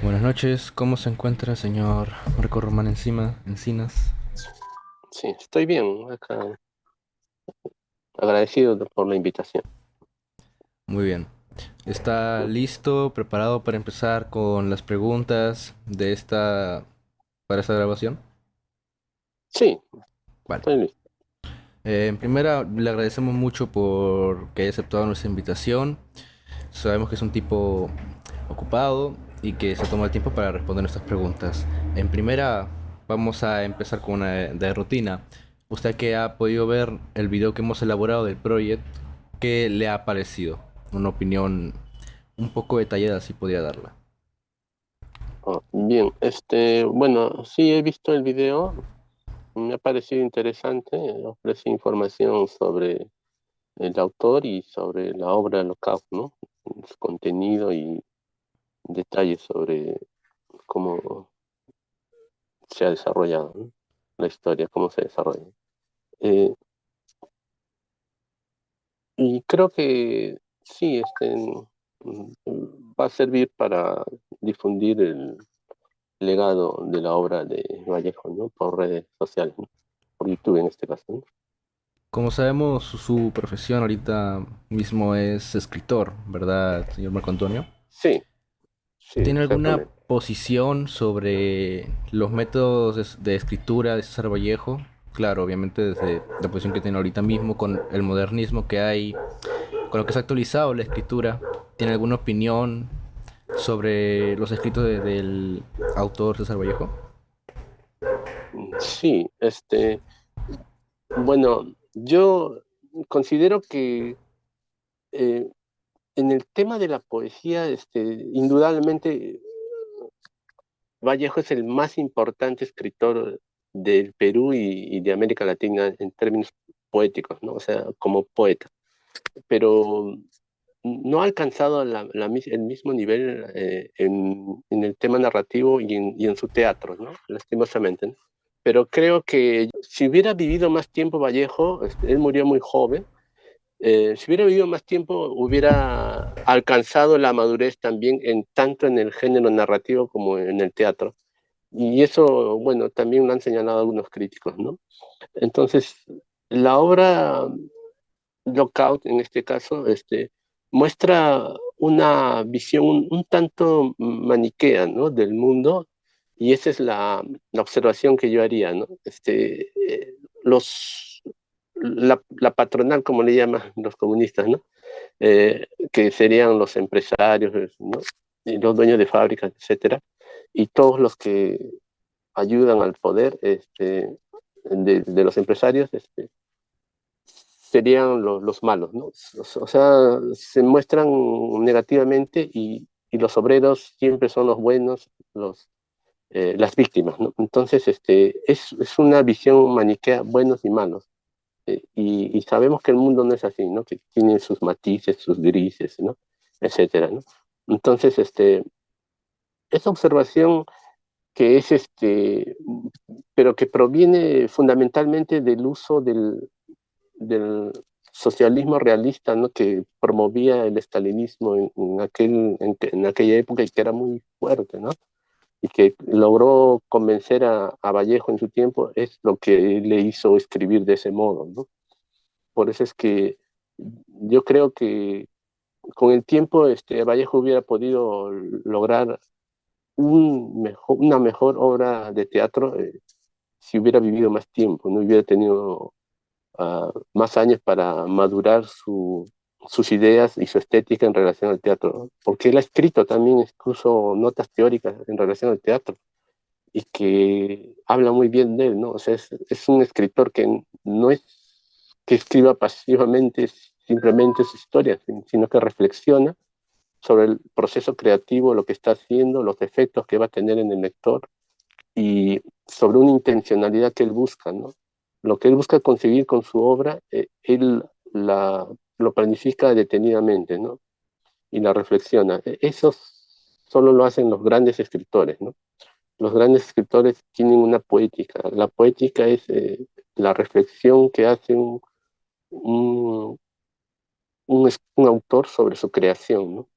Buenas noches, ¿cómo se encuentra, señor Marco Román Encinas? Sí, estoy bien acá, agradecido por la invitación. Muy bien. ¿Está listo, preparado para empezar con las preguntas para esta grabación? Sí, Vale. estoy listo. En primera, le agradecemos mucho por que haya aceptado nuestra invitación. Sabemos que es un tipo ocupado y que se toma el tiempo para responder nuestras preguntas. En primera, vamos a empezar con una de rutina. Usted que ha podido ver el video que hemos elaborado del proyecto, ¿qué le ha parecido? Una opinión un poco detallada, si podría darla. Oh, bien, bueno, sí he visto el video, me ha parecido interesante, ofrece información sobre el autor y sobre la obra Lockout, ¿no? Su contenido y detalles sobre cómo se ha desarrollado, ¿no? La historia, cómo se desarrolla. Eh, y creo que sí, va a servir para difundir el legado de la obra de Vallejo, ¿no? Por redes sociales, ¿no? Por YouTube en este caso, ¿no? Como sabemos, su profesión ahorita mismo es escritor, ¿verdad, señor Marco Antonio? Sí, sí, ¿Tiene alguna exactamente. posición sobre los métodos de escritura de César Vallejo? Claro, obviamente desde la posición que tiene ahorita mismo, con el modernismo que hay, con lo que se ha actualizado la escritura. ¿Tiene alguna opinión sobre los escritos del autor César Vallejo? Sí, bueno, yo considero que eh, en el tema de la poesía, indudablemente Vallejo es el más importante escritor del Perú y de América Latina en términos poéticos, ¿no? O sea, como poeta. Pero no ha alcanzado el mismo nivel en el tema narrativo y en su teatro, ¿no? Lastimosamente, ¿no? Pero creo que si hubiera vivido más tiempo Vallejo, él murió muy joven, si hubiera vivido más tiempo, hubiera alcanzado la madurez también tanto en el género narrativo como en el teatro. Y eso, bueno, también lo han señalado algunos críticos, ¿no? Entonces, la obra Lockout, en este caso, muestra una visión un tanto maniquea, ¿no? Del mundo, y esa es la observación que yo haría, ¿no? Los, la patronal, como le llaman los comunistas, ¿no? Que serían los empresarios, ¿no? Y los dueños de fábricas, etcétera, y todos los que ayudan al poder de los empresarios, serían los malos, ¿no? O sea, se muestran negativamente y los obreros siempre son los buenos, las víctimas, ¿no? Entonces, es una visión maniquea, buenos y malos. Y sabemos que el mundo no es así, ¿no? Que tiene sus matices, sus grises, ¿no? Etcétera, ¿no? Entonces, esa observación que es pero que proviene fundamentalmente del uso del socialismo realista, ¿no? Que promovía el estalinismo en aquella época y que era muy fuerte, ¿no? Y que logró convencer a Vallejo en su tiempo, es lo que le hizo escribir de ese modo, ¿no? Por eso es que yo creo que con el tiempo Vallejo hubiera podido lograr una mejor obra de teatro si hubiera vivido más tiempo, no hubiera tenido más años para madurar sus ideas y su estética en relación al teatro, ¿no? Porque él ha escrito también incluso notas teóricas en relación al teatro y que habla muy bien de él, ¿no? O sea, es un escritor que no es que escriba pasivamente simplemente su historia, sino que reflexiona sobre el proceso creativo, lo que está haciendo, los efectos que va a tener en el lector y sobre una intencionalidad que él busca, ¿no? Lo que él busca conseguir con su obra, él lo planifica detenidamente, ¿no? Y la reflexiona. Eso solo lo hacen los grandes escritores, ¿no? Los grandes escritores tienen una poética. La poética es la reflexión que hace un, un autor sobre su creación, ¿no?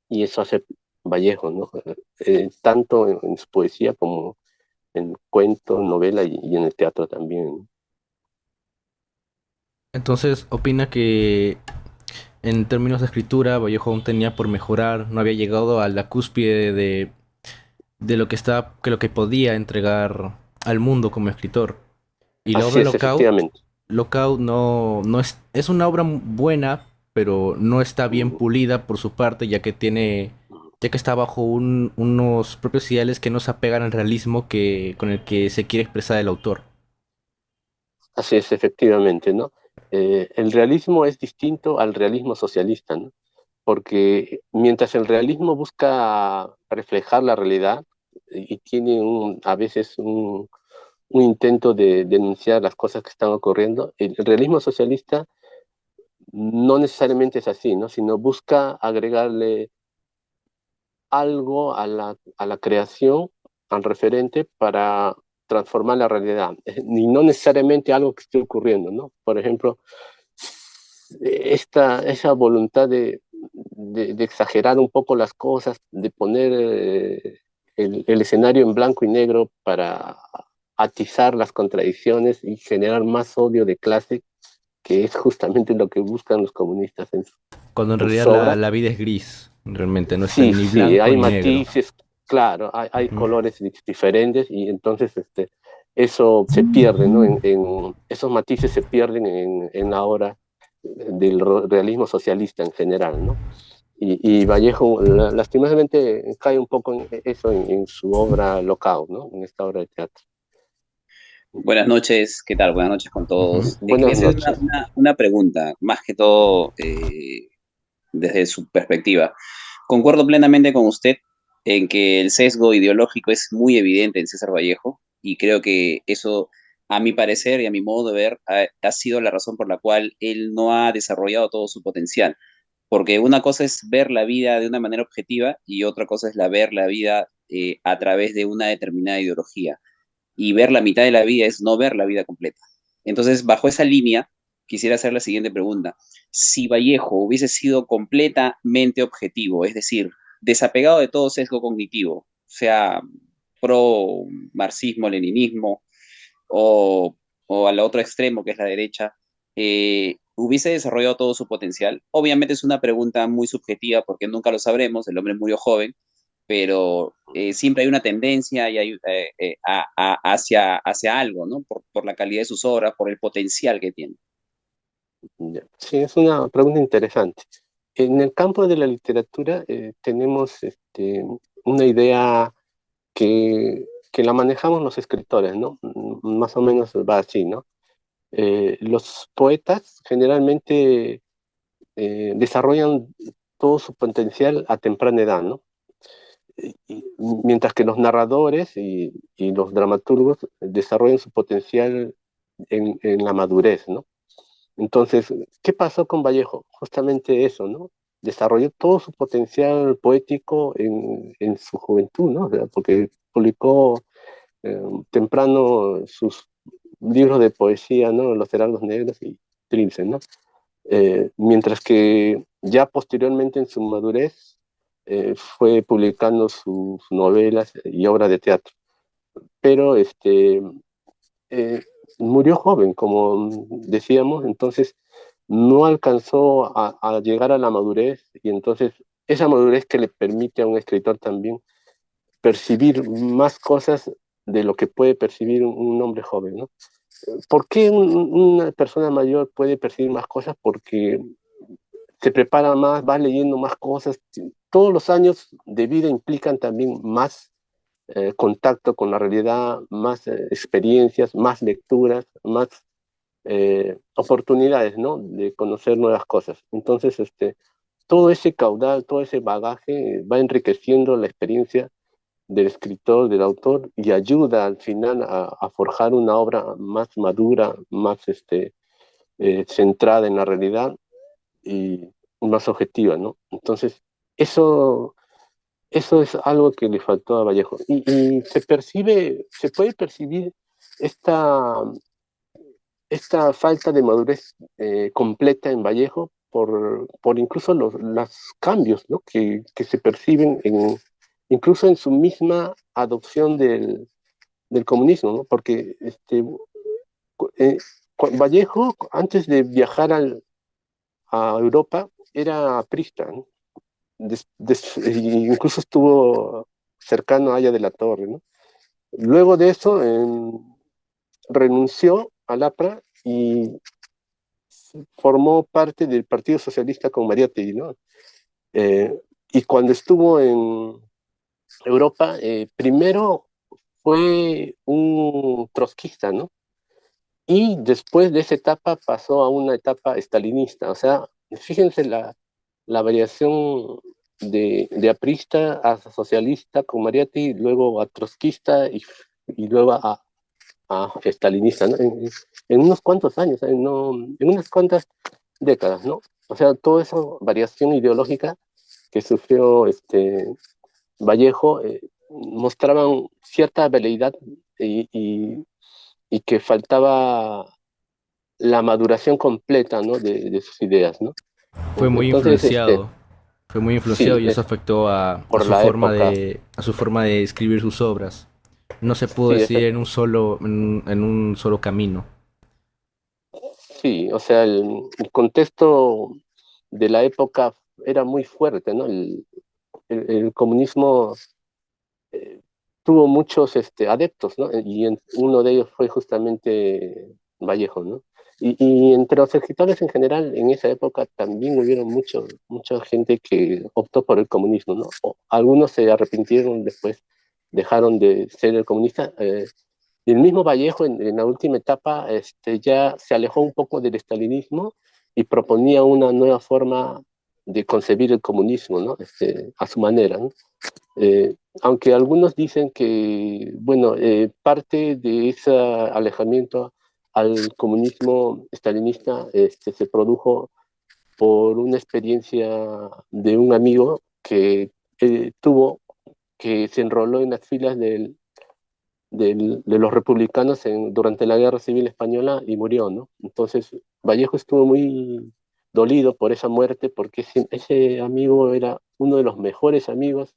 Y eso hace Vallejo, ¿no? Tanto en su poesía como en cuento, novela y en el teatro también. Entonces, ¿opina que en términos de escritura Vallejo aún tenía por mejorar, no había llegado a la cúspide de lo que está, que lo que podía entregar al mundo como escritor? Y la Así obra es, efectivamente. Lockout no es, es una obra buena, pero no está bien Mm, pulida por su parte, ya que está bajo unos propios ideales que no se apegan al realismo con el que se quiere expresar el autor. Así es, efectivamente, ¿no? El realismo es distinto al realismo socialista, ¿no? Porque mientras el realismo busca reflejar la realidad y tiene a veces un intento de denunciar las cosas que están ocurriendo, el realismo socialista no necesariamente es así, ¿no? Sino busca agregarle algo a la creación, al referente, para transformar la realidad, y no necesariamente algo que esté ocurriendo, ¿no? Por ejemplo, esa voluntad de exagerar un poco las cosas, de poner el escenario en blanco y negro para atizar las contradicciones y generar más odio de clase, que es justamente lo que buscan los comunistas Cuando en en sus realidad obras. la vida es gris, realmente no está Sí, ni sí, blanco hay ni negro. matices, claro, hay Ujú. colores diferentes y entonces eso se pierde, ¿no? Esos matices se pierden en la obra del realismo socialista en general, ¿no? Y Vallejo lastimosamente cae un poco en eso en su obra Locao, ¿no? En esta obra de teatro. Buenas noches, ¿qué tal? Buenas noches con Ujú. todos. Le quería Buenas hacer noches. una pregunta, más que todo desde su perspectiva. Concuerdo plenamente con usted en que el sesgo ideológico es muy evidente en César Vallejo y creo que eso, a mi parecer y a mi modo de ver, ha sido la razón por la cual él no ha desarrollado todo su potencial. Porque una cosa es ver la vida de una manera objetiva y otra cosa es ver la vida a través de una determinada ideología y ver la mitad de la vida es no ver la vida completa. Entonces, bajo esa línea, quisiera hacer la siguiente pregunta. Si Vallejo hubiese sido completamente objetivo, es decir, desapegado de todo sesgo cognitivo, sea pro marxismo, leninismo o al otro extremo que es la derecha, hubiese desarrollado todo su potencial. Obviamente es una pregunta muy subjetiva porque nunca lo sabremos, el hombre murió joven, pero siempre hay una tendencia y hay, hacia algo, ¿no? Por la calidad de sus obras, por el potencial que tiene. Ya. Sí, es una pregunta interesante. En el campo de la literatura tenemos una idea que la manejamos los escritores, ¿no? Más o menos va así, ¿no? Los poetas generalmente desarrollan todo su potencial a temprana edad, ¿no? Mientras que los narradores y los dramaturgos desarrollan su potencial en la madurez, ¿no? Entonces, ¿qué pasó con Vallejo? Justamente eso, ¿no? Desarrolló todo su potencial poético en su juventud, ¿no? O sea, porque publicó eh, temprano sus libros de poesía, ¿no? Los Heraldos Negros y Trilce, ¿no? Mientras que ya posteriormente en su madurez fue publicando sus novelas y obras de teatro. Pero eh, murió joven, como decíamos, entonces no alcanzó a llegar a la madurez y entonces esa madurez que le permite a un escritor también percibir más cosas de lo que puede percibir un hombre joven, ¿no? ¿Por qué una persona mayor puede percibir más cosas? Porque se prepara más, va leyendo más cosas. Todos los años de vida implican también más contacto con la realidad, más experiencias, más lecturas, más oportunidades, ¿no? De conocer nuevas cosas. Entonces, todo ese caudal, todo ese bagaje va enriqueciendo la experiencia del escritor, del autor, y ayuda al final a forjar una obra más madura, más centrada en la realidad y más objetiva, ¿no? Entonces, eso, eso es algo que le faltó a Vallejo. Y se puede percibir esta, esta falta de madurez completa en Vallejo por incluso los cambios, ¿no? que se perciben incluso en su misma adopción del comunismo, ¿no? Porque eh, Vallejo, antes de viajar a Europa, era aprista, ¿no? Incluso estuvo cercano a Haya de la Torre, ¿no? Luego de eso, renunció al APRA y formó parte del Partido Socialista con Mariátegui, ¿no? Eh, y cuando estuvo en Europa, primero fue un trotskista, ¿no? Y después de esa etapa pasó a una etapa estalinista. O sea, fíjense la variación de aprista a socialista con Mariátegui, luego a trotskista y luego a stalinista, ¿no? En unos cuantos años, no, en unas cuantas décadas, ¿no? O sea, toda esa variación ideológica que sufrió Vallejo mostraban cierta veleidad y que faltaba la maduración completa, ¿no? de sus ideas, ¿no? Fue muy Entonces, influenciado. Fue muy influenciado sí, y eso afectó a por su la forma época, a su forma de escribir sus obras. No se pudo sí, decir en un solo camino. sí, o sea, el contexto de la época era muy fuerte, ¿no? El comunismo eh, tuvo muchos adeptos, ¿no? Y uno de ellos fue justamente Vallejo, ¿no? Y entre los escritores en general, en esa época también hubieron mucha gente que optó por el comunismo, ¿no? Algunos se arrepintieron después, dejaron de ser el comunista. Y el mismo Vallejo en la última etapa ya se alejó un poco del estalinismo y proponía una nueva forma de concebir el comunismo, ¿no? A su manera, ¿no? Aunque algunos dicen que, bueno, parte de ese alejamiento al comunismo stalinista se produjo por una experiencia de un amigo que tuvo, que se enroló en las filas de los republicanos durante la Guerra Civil Española y murió, ¿no? Entonces, Vallejo estuvo muy dolido por esa muerte porque ese amigo era uno de los mejores amigos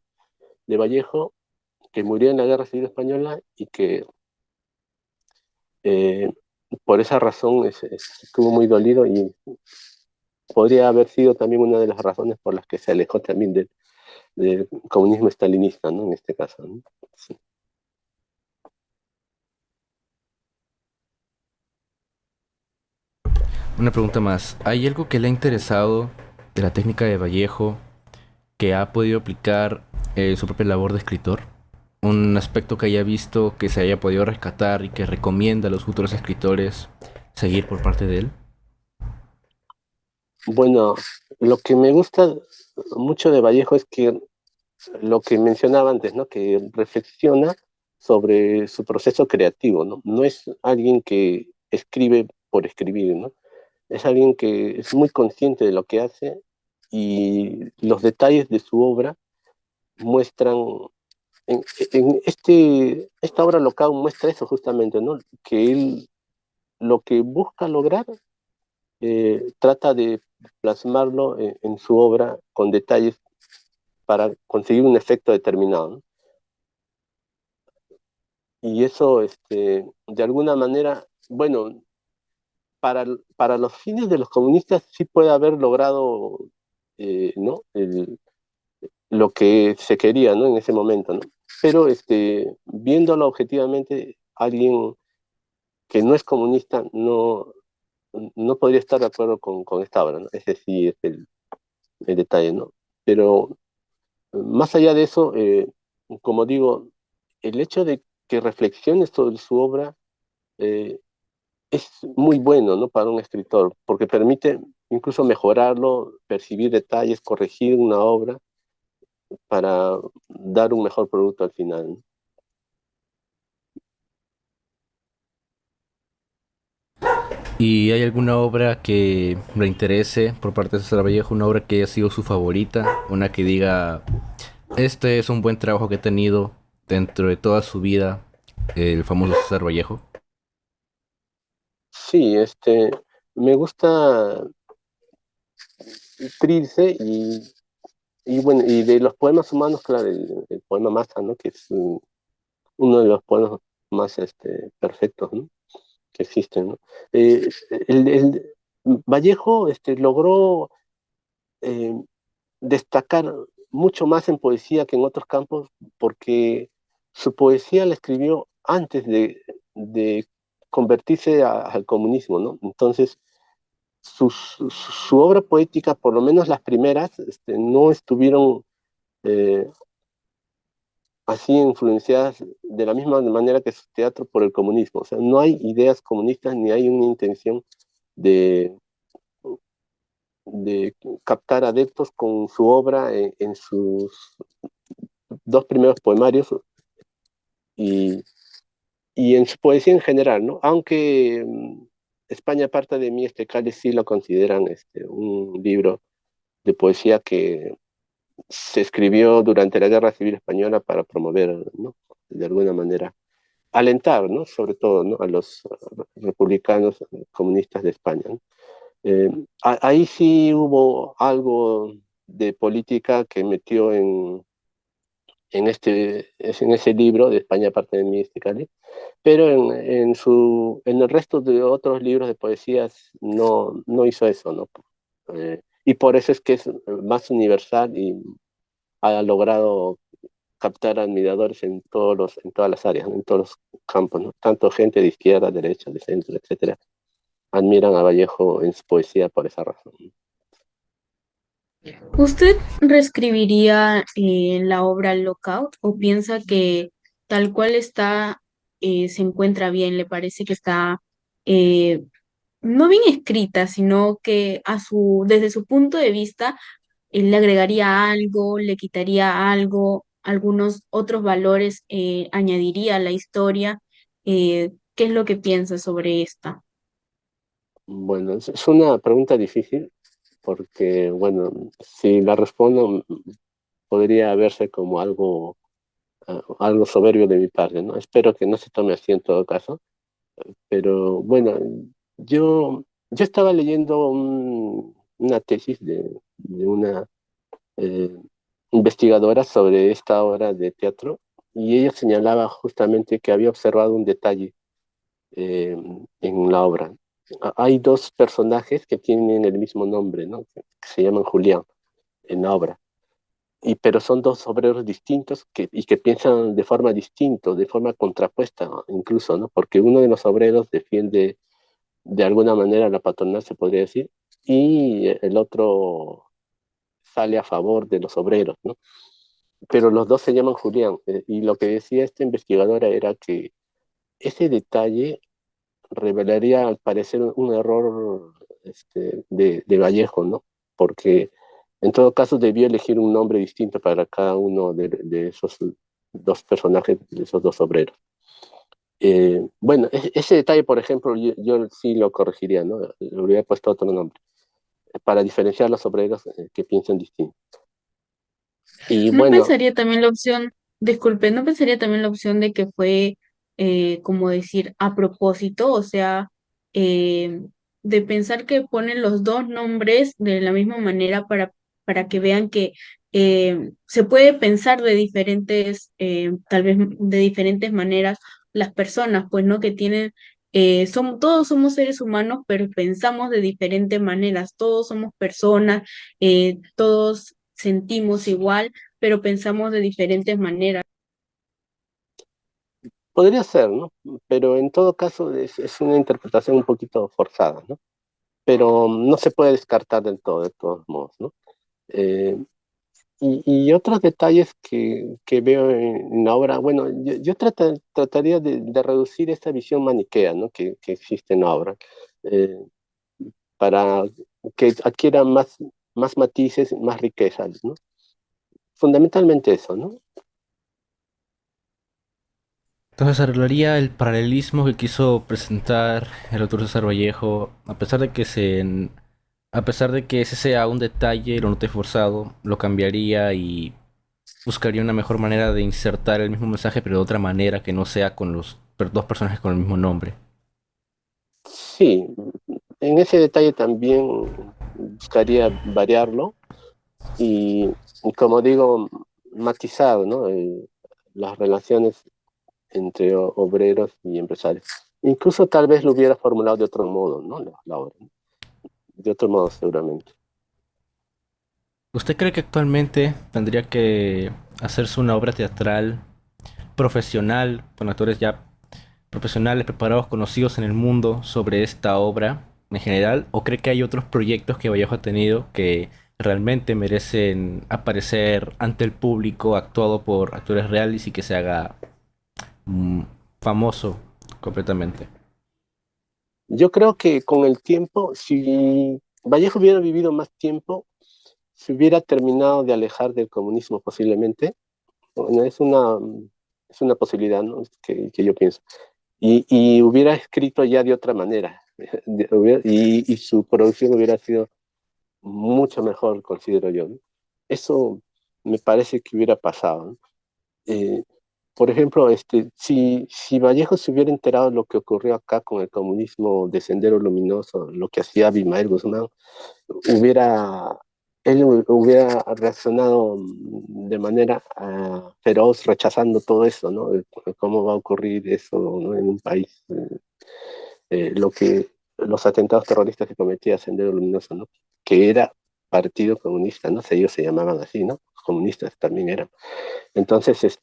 de Vallejo que murió en la Guerra Civil Española y que eh, por esa razón estuvo muy dolido y podría haber sido también una de las razones por las que se alejó también del comunismo estalinista, ¿no? En este caso, ¿no? Sí. Una pregunta más. ¿Hay algo que le ha interesado de la técnica de Vallejo que ha podido aplicar su propia labor de escritor? Un aspecto que haya visto, que se haya podido rescatar y que recomienda a los futuros escritores seguir por parte de él. Bueno, lo que me gusta mucho de Vallejo es que lo que mencionaba antes, ¿no? Que reflexiona sobre su proceso creativo, ¿no? No es alguien que escribe por escribir, ¿no? Es alguien que es muy consciente de lo que hace y los detalles de su obra muestran, en, esta obra local muestra eso justamente, ¿no? Que él lo que busca lograr trata de plasmarlo en su obra con detalles para conseguir un efecto determinado, ¿no? Y eso, de alguna manera, bueno, para los fines de los comunistas sí puede haber logrado, ¿no? Lo que se quería, ¿no? En ese momento, ¿no? Pero viéndolo objetivamente, alguien que no es comunista no podría estar de acuerdo con esta obra, ¿no? Ese sí es el detalle, ¿no? Pero más allá de eso, como digo, el hecho de que reflexione sobre su obra eh, es muy bueno, ¿no? Para un escritor, porque permite incluso mejorarlo, percibir detalles, corregir una obra para dar un mejor producto al final, ¿no? ¿Y hay alguna obra que le interese por parte de César Vallejo? Una obra que haya sido su favorita, una que diga, este es un buen trabajo que he tenido dentro de toda su vida, el famoso César Vallejo. Sí, me gusta Trilce y bueno, y de los poemas humanos, claro, el poema Masa, ¿no? Que es uno de los poemas más perfectos, ¿no? Que existen, ¿no? Eh, el Vallejo logró eh, destacar mucho más en poesía que en otros campos porque su poesía la escribió antes de convertirse al comunismo, ¿no? Entonces, su obra poética, por lo menos las primeras, no estuvieron eh, así influenciadas de la misma manera que su teatro por el comunismo. O sea, no hay ideas comunistas ni hay una intención de, de captar adeptos con su obra en sus dos primeros poemarios y, y en su poesía en general, ¿no? Aunque España parte de mí, Cáliz sí lo consideran un libro de poesía que se escribió durante la Guerra Civil Española para promover, ¿no? De alguna manera, alentar, ¿no? Sobre todo, ¿no? A los republicanos comunistas de España, ¿no? Ahí sí hubo algo de política que metió en ese libro de España parte de mí, Cáliz, pero en el resto de otros libros de poesías no hizo eso, ¿no? Y por eso es que es más universal y ha logrado captar admiradores en todas las áreas, ¿no? En todos los campos, ¿no? Tanto gente de izquierda, derecha, de centro, etcétera, admiran a Vallejo en su poesía por esa razón. ¿Usted reescribiría la obra Lockout o piensa que tal cual está se encuentra bien? ¿Le parece que está eh, no bien escrita, sino que desde su punto de vista le agregaría algo, le quitaría algo, algunos otros valores añadiría a la historia? ¿Qué es lo que piensa sobre esta? Bueno, es una pregunta difícil porque, bueno, si la respondo podría verse como algo soberbio de mi parte, ¿no? Espero que no se tome así en todo caso, pero bueno, yo estaba leyendo una tesis de una eh, investigadora sobre esta obra de teatro y ella señalaba justamente que había observado un detalle eh, en la obra. Hay dos personajes que tienen el mismo nombre, ¿no? Que se llaman Julián en la obra. Pero son dos obreros distintos y que piensan de forma distinta, de forma contrapuesta incluso, ¿no? Porque uno de los obreros defiende de alguna manera la patronal, se podría decir, y el otro sale a favor de los obreros, ¿no? Pero los dos se llaman Julián, y lo que decía esta investigadora era que ese detalle revelaría al parecer un error de Vallejo, ¿no? Porque en todo caso debió elegir un nombre distinto para cada uno de esos dos personajes, de esos dos obreros. Bueno, ese detalle, por ejemplo, yo sí lo corregiría, ¿no? Le hubiera puesto otro nombre, para diferenciar a los obreros que piensan distinto. Y ¿No bueno, pensaría también la opción, disculpe, no pensaría también la opción de que fue, como decir, a propósito? O sea, eh, de pensar que ponen los dos nombres de la misma manera para que vean que se puede pensar de diferentes, tal vez de diferentes maneras las personas, pues, ¿no? Que tienen, todos somos seres humanos, pero pensamos de diferentes maneras, todos somos personas, todos sentimos igual, pero pensamos de diferentes maneras. podría ser, ¿no? Pero en todo caso es una interpretación un poquito forzada, ¿no? Pero no se puede descartar del todo, de todos modos, ¿no? Eh, y otros detalles que veo en la obra, bueno, yo trataría de reducir esta visión maniquea, ¿no? Que existe en la obra, eh, para que adquiera más matices, más riquezas, ¿no? Fundamentalmente eso, ¿no? Entonces arreglaría el paralelismo que quiso presentar el autor César Vallejo, a pesar de que ese sea un detalle, lo noté forzado, lo cambiaría y buscaría una mejor manera de insertar el mismo mensaje, pero de otra manera que no sea con los dos personajes con el mismo nombre. Sí, en ese detalle también buscaría variarlo y como digo, matizar, ¿no? Las relaciones entre obreros y empresarios. Incluso tal vez lo hubiera formulado de otro modo, ¿no? La obra, ¿no? De otro modo seguramente. ¿Usted cree que actualmente tendría que hacerse una obra teatral profesional, con actores ya profesionales, preparados, conocidos en el mundo sobre esta obra en general? ¿O cree que hay otros proyectos que Vallejo ha tenido que realmente merecen aparecer ante el público, actuado por actores reales y que se haga mm, famoso completamente? Yo creo que con el tiempo, si Vallejo hubiera vivido más tiempo, se hubiera terminado de alejar del comunismo posiblemente. Bueno, es una posibilidad, ¿no? Que yo pienso. Y hubiera escrito ya de otra manera. Y su producción hubiera sido mucho mejor, considero yo, ¿no? Eso me parece que hubiera pasado, ¿no? Eh, por ejemplo, si Vallejo se hubiera enterado de lo que ocurrió acá con el comunismo de Sendero Luminoso, lo que hacía Abimael Guzmán, hubiera, él hubiera reaccionado de manera feroz, rechazando todo eso, ¿no? ¿Cómo va a ocurrir eso, ¿no? En un país? Lo que los atentados terroristas que cometía Sendero Luminoso, ¿no? Que era Partido Comunista, ¿no? Ellos se llamaban así, ¿no? Comunistas también eran. Entonces,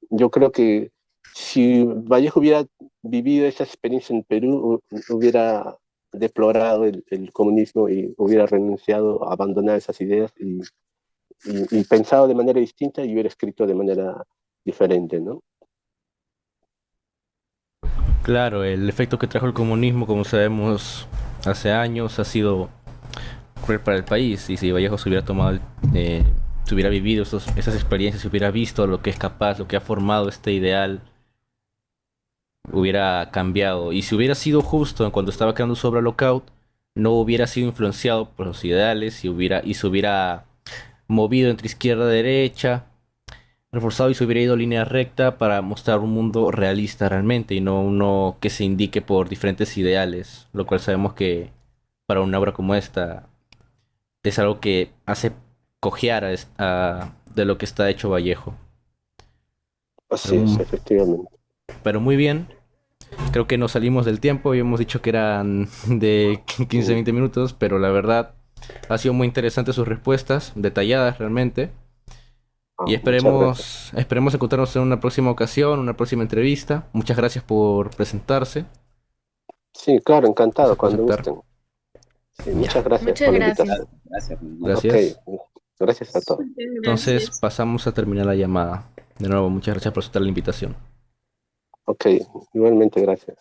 yo creo que si Vallejo hubiera vivido esa experiencia en Perú, hubiera deplorado el comunismo y hubiera renunciado a abandonar esas ideas y pensado de manera distinta y hubiera escrito de manera diferente, ¿no? Claro, el efecto que trajo el comunismo, como sabemos, hace años ha sido cruel para el país. Y si Vallejo se hubiera tomado, se hubiera vivido esas experiencias, se hubiera visto lo que es capaz, lo que ha formado este ideal, hubiera cambiado. Y si hubiera sido justo cuando estaba creando su obra Lockout, no hubiera sido influenciado por los ideales y se hubiera movido entre izquierda y derecha, reforzado y se hubiera ido línea recta para mostrar un mundo realista realmente y no uno que se indique por diferentes ideales, lo cual sabemos que para una obra como esta es algo que hace cojear de lo que está hecho Vallejo. Pero, Así es, efectivamente. pero muy bien, creo que nos salimos del tiempo, habíamos dicho que eran de 15-20 minutos, pero la verdad ha sido muy interesante sus respuestas, detalladas realmente. Y Muchas gracias. esperemos encontrarnos en una próxima ocasión, una próxima entrevista. Muchas gracias por presentarse, Sí, claro, encantado, gracias por cuando aceptar. gusten. Sí, Ya, muchas gracias Muchas por la gracias. invitación. Gracias, muy Ok, gracias. gracias a todos. Muchas Entonces gracias. pasamos a terminar la llamada. De nuevo, muchas gracias por aceptar la invitación. Ok, igualmente gracias.